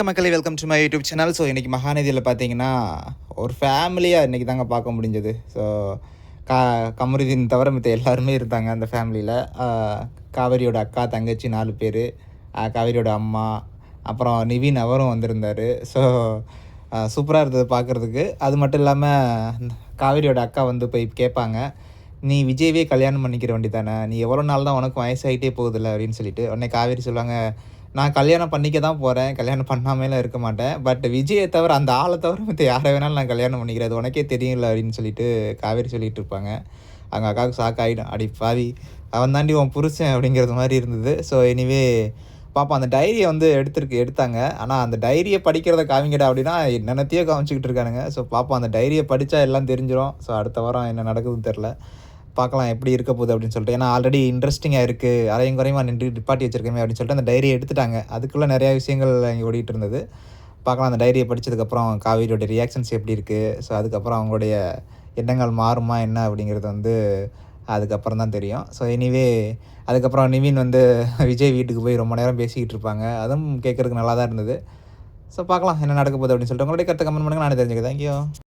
வணக்கம் மக்களே, welcome to my YouTube channel. So இன்றைக்கி மகாநதியில் பார்த்தீங்கன்னா ஒரு ஃபேமிலியாக இன்றைக்கி தாங்க பார்க்க முடிஞ்சது. ஸோ கமருதீன் தவிர மற்ற எல்லாருமே இருந்தாங்க அந்த ஃபேமிலியில். காவேரியோட அக்கா, தங்கச்சி 4 பேர், காவேரியோட அம்மா, அப்புறம் நிவின் அவரும் வந்திருந்தார். ஸோ சூப்பராக இருந்தது பார்க்குறதுக்கு. அது மட்டும் இல்லாமல் காவேரியோட அக்கா வந்து போய் கேட்பாங்க, நீ விஜயவே கல்யாணம் பண்ணிக்கிற வேண்டி தானே, நீ எவ்வளோ நாள் தான் உனக்கு வயசாகிட்டே போகுதில்ல அப்படின்னு சொல்லிட்டு உடனே காவேரி சொல்லுவாங்க, நான் கல்யாணம் பண்ணிக்க தான் போகிறேன், கல்யாணம் பண்ணாமலாம் இருக்க மாட்டேன், பட் விஜயை தவிர அந்த ஆளை தவிர மற்ற யாரை வேணாலும் நான் கல்யாணம் பண்ணிக்கிறேன், அது உனக்கே தெரியும்ல அப்படின்னு சொல்லிட்டு காவேரி சொல்லிகிட்டு இருப்பாங்க. அவங்க அக்காவுக்கு ஷாக் ஆகிடும், அடி பாவி அவன் தாண்டி உன் புருஷன் அப்படிங்கிறது மாதிரி இருந்தது. ஸோ எனிவே பாப்பா அந்த டைரியை வந்து எடுத்தாங்க. ஆனால் அந்த டைரியை படிக்கிறத காமிங்கடா அப்படின்னா என்னென்னத்தையோ காமிச்சிக்கிட்டு இருக்கானுங்க. ஸோ பாப்பா அந்த டைரியை படித்தா எல்லாம் தெரிஞ்சிடும். ஸோ அடுத்த வாரம் என்ன நடக்குதுன்னு தெரில, பார்க்கலாம் எப்படி இருக்க போகுது அப்படின்னு சொல்லிட்டு. ஏன்னா ஆல்ரெடி இன்ட்ரெஸ்டிங்காக இருக்குது, அரையும் குறையுமா நின்று நிப்பாட்டி வச்சிருக்கேன் அப்படின்னு சொல்லிட்டு அந்த டைரியை எடுத்துட்டாங்க. அதுக்குள்ளே நிறையா விஷயங்கள் இங்கே ஓடிட்டு இருந்தது. பார்க்கலாம் அந்த டைரியை படித்ததுக்கப்புறம் காவேரியோட ரியாக்ஷன்ஸ் எப்படி இருக்குது, ஸோ அதுக்கப்புறம் அவங்களுடைய எண்ணங்கள் மாறுமா என்ன அப்படிங்கிறது வந்து அதுக்கப்புறம் தான் தெரியும். ஸோ எனிவே அதுக்கப்புறம் நிவின் வந்து விஜய் வீட்டுக்கு போய் ரொம்ப நேரம் பேசிக்கிட்டு இருப்பாங்க. அதுவும் கேட்குறதுக்கு நல்லா தான் இருந்தது. ஸோ பார்க்கலாம் என்ன நடக்க போகுது அப்படின்னு சொல்லிட்டு. உங்களுடைய கருத்தை கமெண்ட் பண்ணுங்கள், நானே தெரிஞ்சுக்கிறேன். தேங்க்யூ.